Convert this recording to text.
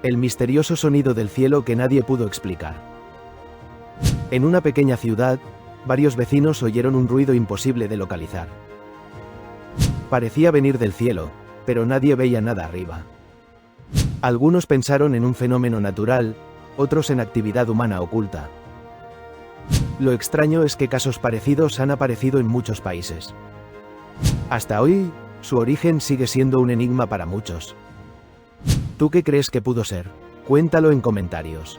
El misterioso sonido del cielo que nadie pudo explicar. En una pequeña ciudad, varios vecinos oyeron un ruido imposible de localizar. Parecía venir del cielo, pero nadie veía nada arriba. Algunos pensaron en un fenómeno natural, otros en actividad humana oculta. Lo extraño es que casos parecidos han aparecido en muchos países. Hasta hoy, su origen sigue siendo un enigma para muchos. ¿Tú qué crees que pudo ser? Cuéntalo en comentarios.